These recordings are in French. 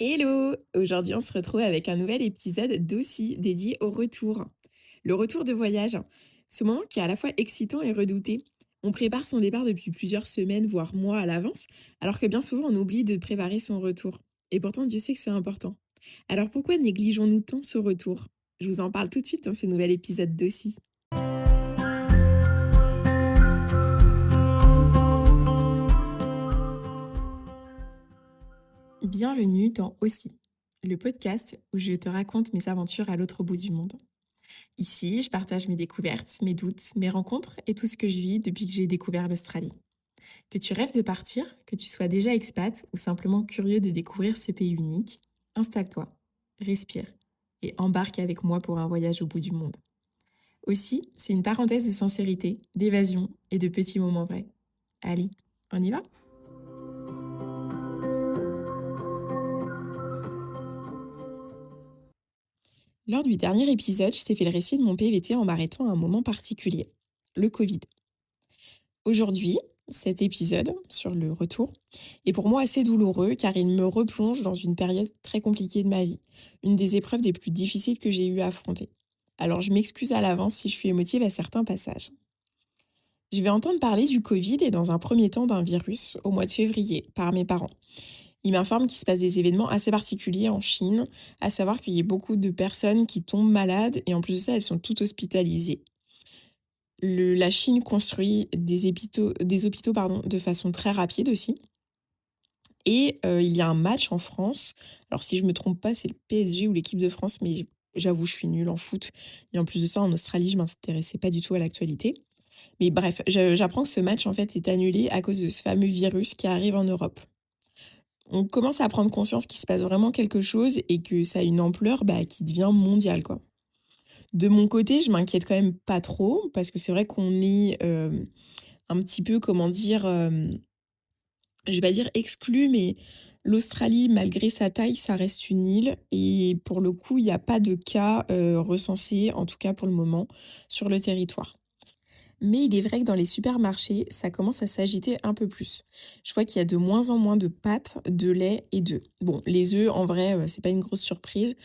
Hello! Aujourd'hui, on se retrouve avec un nouvel épisode d'aussi dédié au retour. Le retour de voyage, ce moment qui est à la fois excitant et redouté. On prépare son départ depuis plusieurs semaines, voire mois à l'avance, alors que bien souvent on oublie de préparer son retour. Et pourtant, Dieu sait que c'est important. Alors pourquoi négligeons-nous tant ce retour? Je vous en parle tout de suite dans ce nouvel épisode d'aussi. Bienvenue dans Aussi, le podcast où je te raconte mes aventures à l'autre bout du monde. Ici, je partage mes découvertes, mes doutes, mes rencontres et tout ce que je vis depuis que j'ai découvert l'Australie. Que tu rêves de partir, que tu sois déjà expat ou simplement curieux de découvrir ce pays unique, installe-toi, respire et embarque avec moi pour un voyage au bout du monde. Aussi, c'est une parenthèse de sincérité, d'évasion et de petits moments vrais. Allez, on y va? Lors du dernier épisode, je t'ai fait le récit de mon PVT en m'arrêtant à un moment particulier, le Covid. Aujourd'hui, cet épisode sur le retour est pour moi assez douloureux car il me replonge dans une période très compliquée de ma vie, une des épreuves des plus difficiles que j'ai eu à affronter. Alors je m'excuse à l'avance si je suis émotive à certains passages. Je vais entendre parler du Covid et dans un premier temps d'un virus au mois de février par mes parents. Ils m'informent qu'il se passe des événements assez particuliers en Chine, à savoir qu'il y a beaucoup de personnes qui tombent malades et en plus de ça, elles sont toutes hospitalisées. La Chine construit des hôpitaux pardon, de façon très rapide aussi. Et il y a un match en France. Alors si je me trompe pas, c'est le PSG ou l'équipe de France, mais j'avoue, je suis nulle en foot. Et en plus de ça, en Australie, je m'intéressais pas du tout à l'actualité. Mais bref, j'apprends que ce match, en fait, est annulé à cause de ce fameux virus qui arrive en Europe. On commence à prendre conscience qu'il se passe vraiment quelque chose et que ça a une ampleur qui devient mondiale, quoi. De mon côté, je m'inquiète quand même pas trop parce que c'est vrai qu'on est un petit peu, comment dire, je vais pas dire exclu, mais l'Australie, malgré sa taille, ça reste une île et pour le coup, il y a pas de cas, recensés, en tout cas pour le moment, sur le territoire. Mais il est vrai que dans les supermarchés, ça commence à s'agiter un peu plus. Je vois qu'il y a de moins en moins de pâtes, de lait et d'œufs. Bon, les œufs, en vrai, c'est pas une grosse surprise.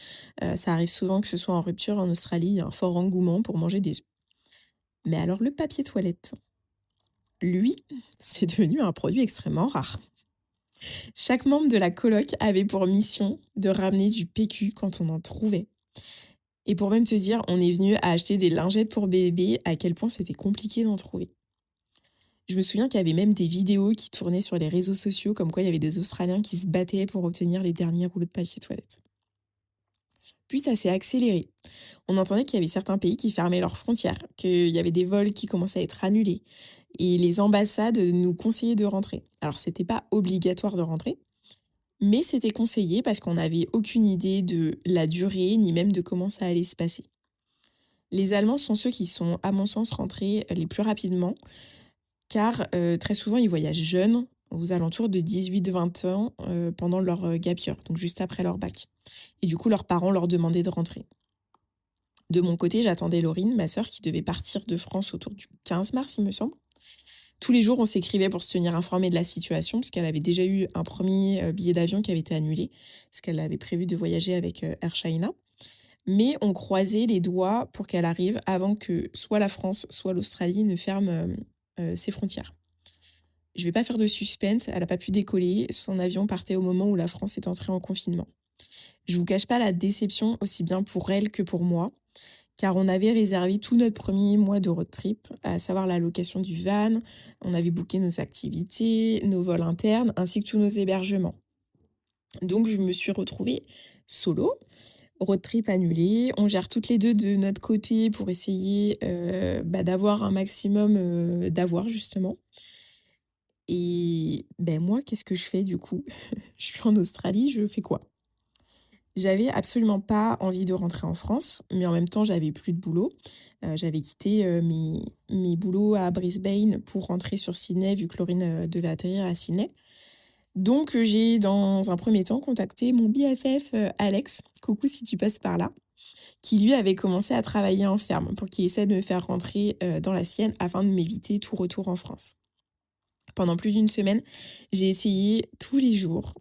Ça arrive souvent que ce soit en rupture en Australie, il y a un fort engouement pour manger des œufs. Mais alors le papier toilette, lui, c'est devenu un produit extrêmement rare. Chaque membre de la coloc avait pour mission de ramener du PQ quand on en trouvait. Et pour même te dire, on est venu à acheter des lingettes pour bébé, à quel point c'était compliqué d'en trouver. Je me souviens qu'il y avait même des vidéos qui tournaient sur les réseaux sociaux, comme quoi il y avait des Australiens qui se battaient pour obtenir les derniers rouleaux de papier toilette. Puis ça s'est accéléré. On entendait qu'il y avait certains pays qui fermaient leurs frontières, qu'il y avait des vols qui commençaient à être annulés, et les ambassades nous conseillaient de rentrer. Alors c'était pas obligatoire de rentrer, mais c'était conseillé parce qu'on n'avait aucune idée de la durée, ni même de comment ça allait se passer. Les Allemands sont ceux qui sont, à mon sens, rentrés les plus rapidement, car très souvent, ils voyagent jeunes, aux alentours de 18-20 ans, pendant leur gap year, donc juste après leur bac. Et du coup, leurs parents leur demandaient de rentrer. De mon côté, j'attendais Laurine, ma sœur, qui devait partir de France autour du 15 mars, il me semble. Tous les jours, on s'écrivait pour se tenir informé de la situation, parce qu'elle avait déjà eu un premier billet d'avion qui avait été annulé, parce qu'elle avait prévu de voyager avec Air China. Mais on croisait les doigts pour qu'elle arrive avant que soit la France, soit l'Australie ne ferment ses frontières. Je vais pas faire de suspense, elle a pas pu décoller, son avion partait au moment où la France est entrée en confinement. Je vous cache pas la déception, aussi bien pour elle que pour moi, car on avait réservé tout notre premier mois de road trip, à savoir la location du van, on avait booké nos activités, nos vols internes, ainsi que tous nos hébergements. Donc je me suis retrouvée solo, road trip annulé, on gère toutes les deux de notre côté pour essayer d'avoir un maximum d'avoir justement. Et ben moi, qu'est-ce que je fais du coup? Je suis en Australie, je fais quoi? J'avais absolument pas envie de rentrer en France, mais en même temps, j'avais plus de boulot. J'avais quitté, mes boulots à Brisbane pour rentrer sur Sydney, vu que Laurine, devait atterrir à Sydney. Donc, j'ai dans un premier temps contacté mon BFF, Alex, coucou si tu passes par là, qui lui avait commencé à travailler en ferme pour qu'il essaie de me faire rentrer, dans la sienne afin de m'éviter tout retour en France. Pendant plus d'une semaine, j'ai essayé tous les jours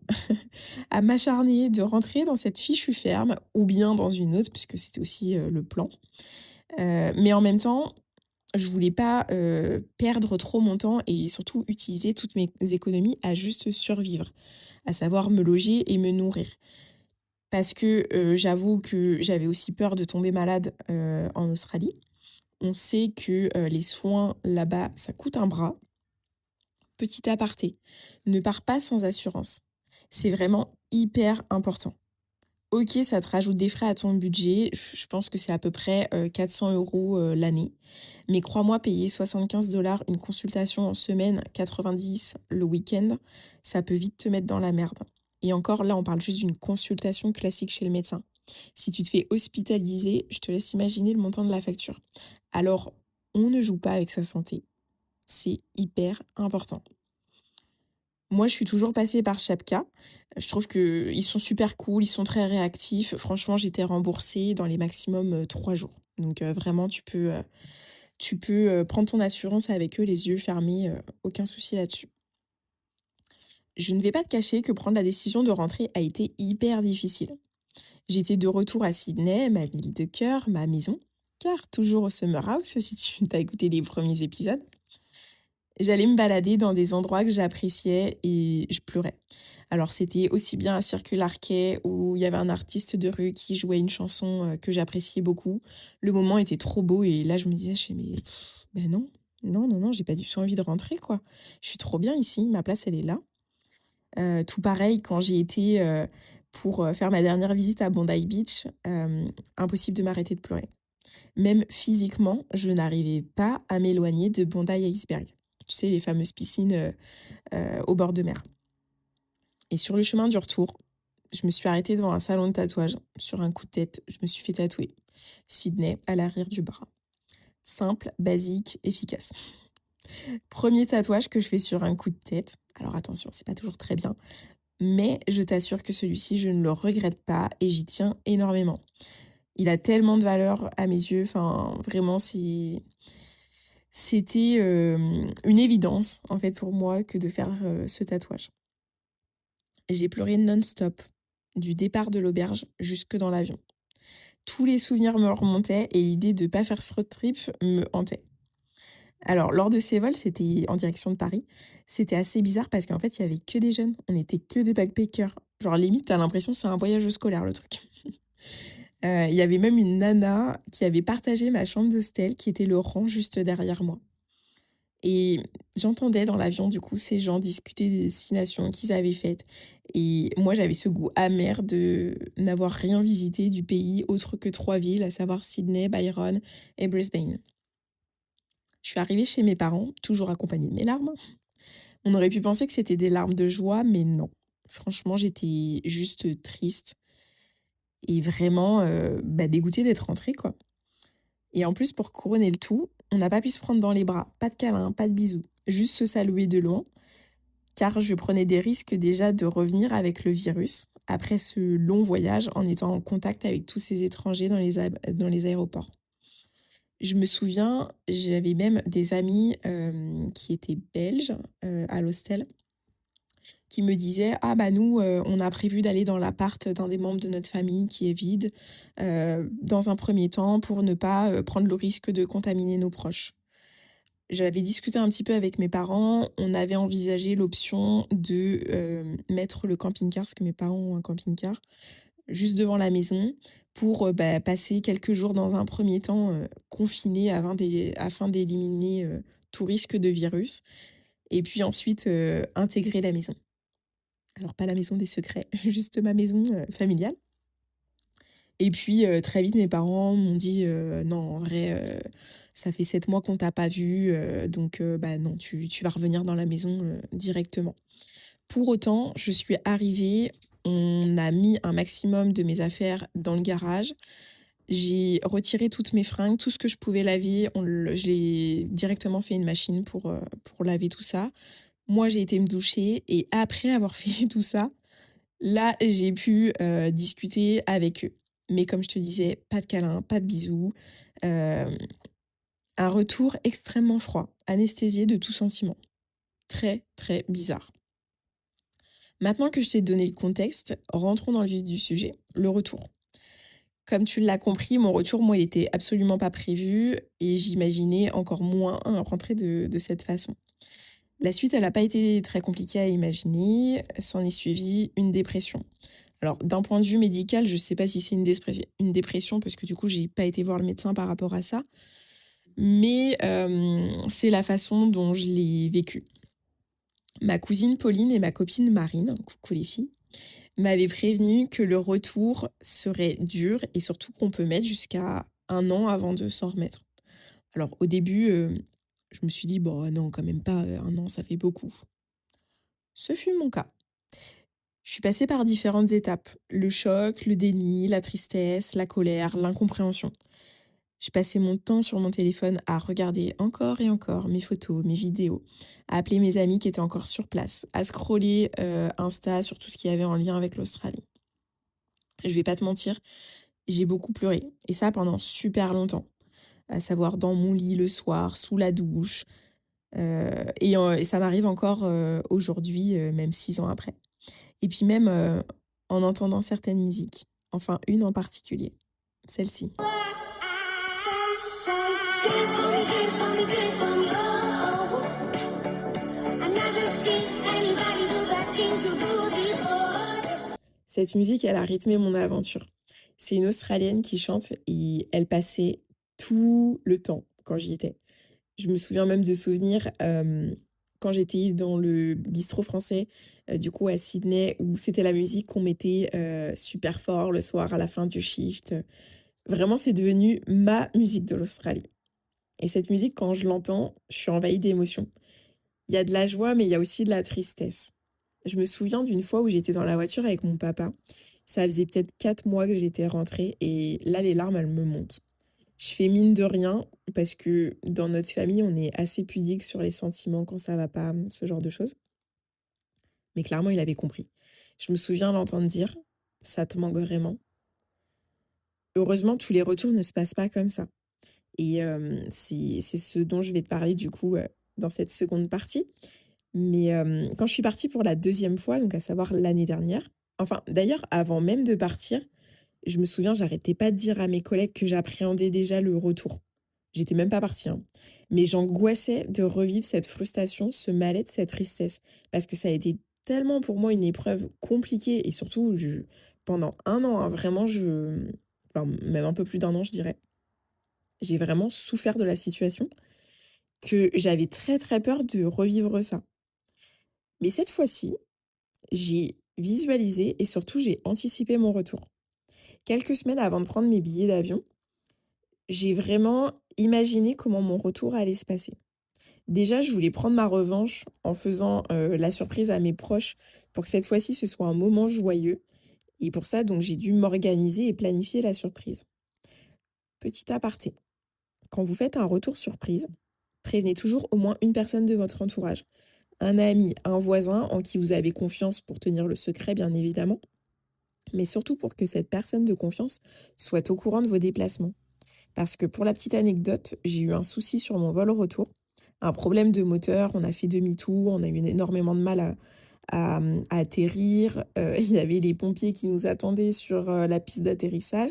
à m'acharner de rentrer dans cette fichue ferme ou bien dans une autre, puisque c'était aussi, le plan. Mais en même temps, je voulais pas, perdre trop mon temps et surtout utiliser toutes mes économies à juste survivre, à savoir me loger et me nourrir. Parce que, j'avoue que j'avais aussi peur de tomber malade, en Australie. On sait que, les soins là-bas, ça coûte un bras. Petit aparté, ne pars pas sans assurance. C'est vraiment hyper important. OK, ça te rajoute des frais à ton budget. Je pense que c'est à peu près, 400 € l'année. Mais crois-moi, payer 75 $ une consultation en semaine, 90 le week-end, ça peut vite te mettre dans la merde. Et encore, là, on parle juste d'une consultation classique chez le médecin. Si tu te fais hospitaliser, je te laisse imaginer le montant de la facture. Alors, on ne joue pas avec sa santé. C'est hyper important. Moi, je suis toujours passée par Shapka. Je trouve qu'ils sont super cool, ils sont très réactifs. Franchement, j'étais remboursée dans les maximum, 3 jours. Donc, vraiment, tu peux prendre ton assurance avec eux les yeux fermés, aucun souci là-dessus. Je ne vais pas te cacher que prendre la décision de rentrer a été hyper difficile. J'étais de retour à Sydney, ma ville de cœur, ma maison, car toujours au Summer House, si tu as écouté les premiers épisodes. J'allais me balader dans des endroits que j'appréciais et je pleurais. Alors c'était aussi bien à Circular Quay où il y avait un artiste de rue qui jouait une chanson, que j'appréciais beaucoup. Le moment était trop beau et là je me disais: «Je fais: «Mais ben non, non, non, non, j'ai pas du tout envie de rentrer quoi. Je suis trop bien ici, ma place elle est là». Tout pareil quand j'ai été, pour, faire ma dernière visite à Bondi Beach, impossible de m'arrêter de pleurer. Même physiquement, je n'arrivais pas à m'éloigner de Bondi Iceberg. Tu sais, les fameuses piscines, au bord de mer. Et sur le chemin du retour, je me suis arrêtée devant un salon de tatouage. Sur un coup de tête, je me suis fait tatouer Sydney à l'arrière du bras. Simple, basique, efficace. Premier tatouage que je fais sur un coup de tête. Alors attention, c'est pas toujours très bien, mais je t'assure que celui-ci, je ne le regrette pas et j'y tiens énormément. Il a tellement de valeur à mes yeux, enfin vraiment c'était, une évidence en fait pour moi que de faire, ce tatouage. J'ai pleuré non-stop, du départ de l'auberge jusque dans l'avion. Tous les souvenirs me remontaient et l'idée de pas faire ce road trip me hantait. Alors, lors de ces vols, c'était en direction de Paris. C'était assez bizarre parce qu'en fait, il y avait que des jeunes. On était que des backpackers. Genre, limite, t'as l'impression que c'est un voyage scolaire, le truc. Il y avait même une nana qui avait partagé ma chambre d'hostel qui était le rang juste derrière moi. Et j'entendais dans l'avion, du coup, ces gens discuter des destinations qu'ils avaient faites. Et moi, j'avais ce goût amer de n'avoir rien visité du pays autre que 3 villes, à savoir Sydney, Byron et Brisbane. Je suis arrivée chez mes parents, toujours accompagnée de mes larmes. On aurait pu penser que c'était des larmes de joie, mais non. Franchement, j'étais juste triste et vraiment, dégoûtée d'être rentrée, quoi. Et en plus, pour couronner le tout, on n'a pas pu se prendre dans les bras. Pas de câlins, pas de bisous. Juste se saluer de loin car je prenais des risques déjà de revenir avec le virus après ce long voyage en étant en contact avec tous ces étrangers dans les aéroports. Je me souviens, j'avais même des amis qui étaient belges à l'hostel qui me disaient: «Ah bah nous, on a prévu d'aller dans l'appart d'un des membres de notre famille qui est vide, dans un premier temps pour ne pas prendre le risque de contaminer nos proches». J'avais discuté un petit peu avec mes parents. On avait envisagé l'option de, mettre le camping-car, parce que mes parents ont un camping-car, juste devant la maison pour, passer quelques jours dans un premier temps, confinés afin d'éliminer, tout risque de virus et puis ensuite, intégrer la maison. Alors pas la maison des secrets, juste ma maison, familiale et puis, très vite mes parents m'ont dit: «Non en vrai, ça fait 7 mois qu'on t'a pas vu, donc bah non, tu vas revenir dans la maison, directement». Pour autant, je suis arrivée, on a mis un maximum de mes affaires dans le garage. J'ai retiré toutes mes fringues, tout ce que je pouvais laver, j'ai directement fait une machine pour laver tout ça. Moi, j'ai été me doucher et après avoir fait tout ça, là, j'ai pu, discuter avec eux. Mais comme je te disais, pas de câlins, pas de bisous, hem, un retour extrêmement froid, anesthésié de tout sentiment. très, très bizarre. Maintenant que je t'ai donné le contexte, rentrons dans le vif du sujet, le retour. Comme tu l'as compris, mon retour, moi, il était absolument pas prévu et j'imaginais encore moins rentrer de cette façon. La suite, elle n'a pas été très compliquée à imaginer. S'en est suivi une dépression. Alors, d'un point de vue médical, je ne sais pas si c'est une dépression parce que du coup, j'ai pas été voir le médecin par rapport à ça. Mais c'est la façon dont je l'ai vécu. Ma cousine Pauline et ma copine Marine, coucou les filles, m'avaient prévenu que le retour serait dur et surtout qu'on peut mettre jusqu'à 1 an avant de s'en remettre. Alors au début, je me suis dit: «Bon, non, quand même pas, 1 an, ça fait beaucoup». Ce fut mon cas. Je suis passée par différentes étapes: le choc, le déni, la tristesse, la colère, l'incompréhension. Je passais mon temps sur mon téléphone à regarder encore et encore mes photos, mes vidéos, à appeler mes amis qui étaient encore sur place, à scroller, Insta sur tout ce qu'il y avait en lien avec l'Australie. Je vais pas te mentir, j'ai beaucoup pleuré et ça pendant super longtemps, à savoir dans mon lit le soir, sous la douche, et ça m'arrive encore, aujourd'hui, même 6 ans après. Et puis même, en entendant certaines musiques, enfin une en particulier, celle-ci. Cette musique, elle a rythmé mon aventure. C'est une Australienne qui chante et elle passait tout le temps quand j'y étais. Je me souviens même de souvenirs, quand j'étais dans le bistrot français, du coup à Sydney, où c'était la musique qu'on mettait, super fort le soir à la fin du shift. Vraiment, c'est devenu ma musique de l'Australie et cette musique, quand je l'entends, je suis envahie d'émotions. Il y a de la joie, mais il y a aussi de la tristesse. Je me souviens d'une fois où j'étais dans la voiture avec mon papa. Ça faisait peut-être 4 mois que j'étais rentrée et là, les larmes, elles me montent. Je fais mine de rien parce que dans notre famille, on est assez pudique sur les sentiments quand ça va pas, ce genre de choses. Mais clairement, il avait compris. Je me souviens l'entendre dire: «Ça te manque vraiment?» Heureusement, tous les retours ne se passent pas comme ça et c'est ce dont je vais te parler du coup, dans cette seconde partie. Mais quand je suis partie pour la deuxième fois, donc à savoir l'année dernière, enfin d'ailleurs avant même de partir, je me souviens, j'arrêtais pas de dire à mes collègues que j'appréhendais déjà le retour. J'étais même pas partie, hein. Mais j'angoissais de revivre cette frustration, ce mal-être, cette tristesse. Parce que ça a été tellement pour moi une épreuve compliquée et surtout pendant 1 an, hein, vraiment, enfin même un peu plus d'1 an, je dirais. J'ai vraiment souffert de la situation que j'avais très très peur de revivre ça. Mais cette fois-ci, j'ai visualisé et surtout j'ai anticipé mon retour. Quelques semaines avant de prendre mes billets d'avion, j'ai vraiment imaginé comment mon retour allait se passer. Déjà, je voulais prendre ma revanche en faisant, la surprise à mes proches pour que cette fois-ci, ce soit un moment joyeux et pour ça, donc j'ai dû m'organiser et planifier la surprise. Petit aparté, quand vous faites un retour surprise, prévenez toujours au moins une personne de votre entourage. Un ami, un voisin en qui vous avez confiance pour tenir le secret, bien évidemment, mais surtout pour que cette personne de confiance soit au courant de vos déplacements. Parce que pour la petite anecdote, j'ai eu un souci sur mon vol au retour, un problème de moteur, on a fait demi-tour, on a eu énormément de mal à atterrir, il y avait les pompiers qui nous attendaient sur, la piste d'atterrissage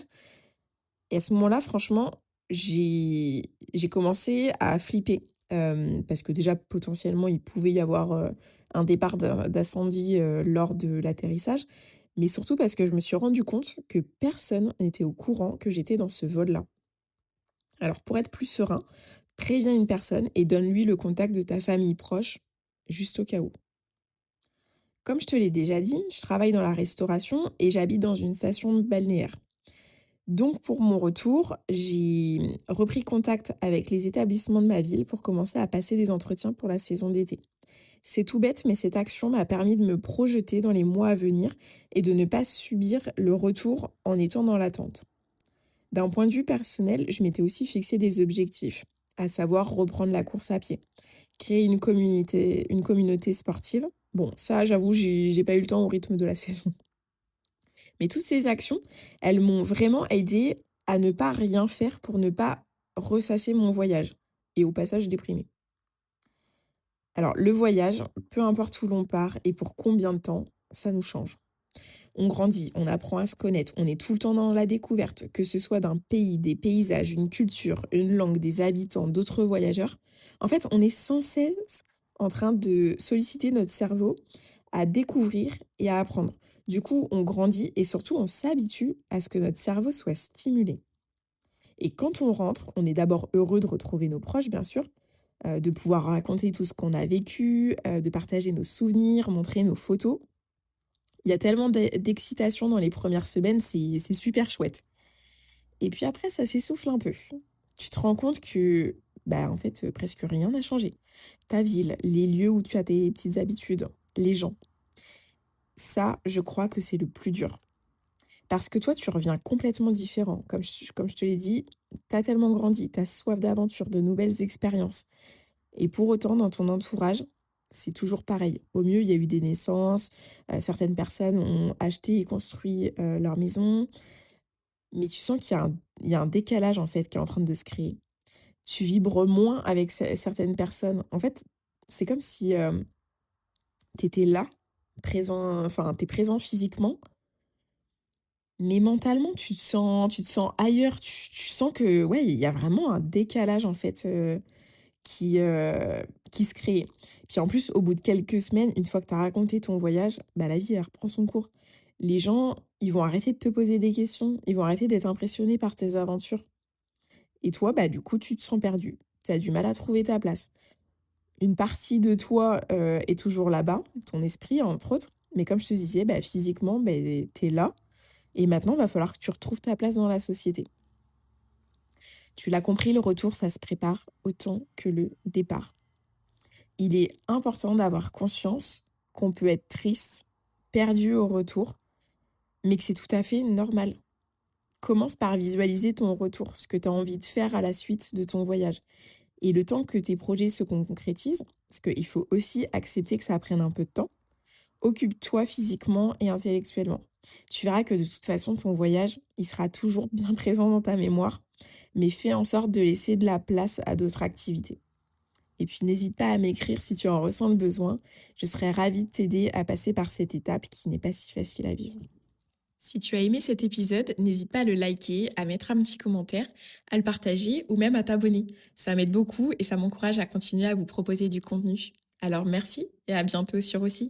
et à ce moment-là, franchement, j'ai commencé à flipper, parce que déjà potentiellement il pouvait y avoir, un départ d'incendie, lors de l'atterrissage, mais surtout parce que je me suis rendu compte que personne n'était au courant que j'étais dans ce vol-là. Alors pour être plus serein, préviens une personne et donne-lui le contact de ta famille proche, juste au cas où. Comme je te l'ai déjà dit, je travaille dans la restauration et j'habite dans une station balnéaire. Donc pour mon retour, j'ai repris contact avec les établissements de ma ville pour commencer à passer des entretiens pour la saison d'été. C'est tout bête, mais cette action m'a permis de me projeter dans les mois à venir et de ne pas subir le retour en étant dans l'attente. D'un point de vue personnel, je m'étais aussi fixé des objectifs, à savoir reprendre la course à pied, créer une communauté sportive. Bon, ça, j'avoue, j'ai pas eu le temps au rythme de la saison. Mais toutes ces actions, elles m'ont vraiment aidé à ne pas rien faire pour ne pas ressasser mon voyage et au passage déprimer. Alors, le voyage, peu importe où l'on part et pour combien de temps, ça nous change. On grandit, on apprend à se connaître, on est tout le temps dans la découverte, que ce soit d'un pays, des paysages, une culture, une langue, des habitants, d'autres voyageurs. En fait, on est sans cesse en train de solliciter notre cerveau à découvrir et à apprendre. Du coup, on grandit et surtout, on s'habitue à ce que notre cerveau soit stimulé. Et quand on rentre, on est d'abord heureux de retrouver nos proches, bien sûr, de pouvoir raconter tout ce qu'on a vécu, de partager nos souvenirs, montrer nos photos. Il y a tellement d'excitation dans les premières semaines, c'est super chouette. Et puis après, ça s'essouffle un peu. Tu te rends compte que, bah, en fait, presque rien n'a changé. Ta ville, les lieux où tu as tes petites habitudes, les gens. Ça, je crois que c'est le plus dur. Parce que toi, tu reviens complètement différent. Comme je te l'ai dit, tu as tellement grandi, tu as soif d'aventure, de nouvelles expériences. Et pour autant, dans ton entourage, c'est toujours pareil. Au mieux, il y a eu des naissances, certaines personnes ont acheté et construit, leur maison, mais tu sens qu'il y a un décalage, en fait, qui est en train de se créer. Tu vibres moins avec certaines personnes. En fait, c'est comme si, tu étais là, présent, enfin, tu es présent physiquement, mais mentalement, tu te sens ailleurs. Tu sens que, ouais, il y a vraiment un décalage, en fait, qui, heu, qui se crée. Puis en plus, au bout de quelques semaines, une fois que tu as raconté ton voyage, bah, la vie, elle reprend son cours. Les gens, ils vont arrêter de te poser des questions, ils vont arrêter d'être impressionnés par tes aventures. Et toi, bah, du coup, tu te sens perdu. Tu as du mal à trouver ta place. Une partie de toi, est toujours là-bas, ton esprit, entre autres, mais comme je te disais, bah, physiquement, beh, tu es là et maintenant, va falloir que tu retrouves ta place dans la société. Tu l'as compris, le retour, ça se prépare autant que le départ. Il est important d'avoir conscience qu'on peut être triste, perdu au retour, mais que c'est tout à fait normal. Commence par visualiser ton retour, ce que tu as envie de faire à la suite de ton voyage. Et le temps que tes projets se concrétisent, parce qu'il faut aussi accepter que ça prenne un peu de temps, occupe-toi physiquement et intellectuellement. Tu verras que de toute façon, ton voyage, il sera toujours bien présent dans ta mémoire, mais fais en sorte de laisser de la place à d'autres activités. Et puis n'hésite pas à m'écrire si tu en ressens le besoin. Je serais ravie de t'aider à passer par cette étape qui n'est pas si facile à vivre. Si tu as aimé cet épisode, n'hésite pas à le liker, à mettre un petit commentaire, à le partager ou même à t'abonner. Ça m'aide beaucoup et ça m'encourage à continuer à vous proposer du contenu. Alors merci et à bientôt sur aussi.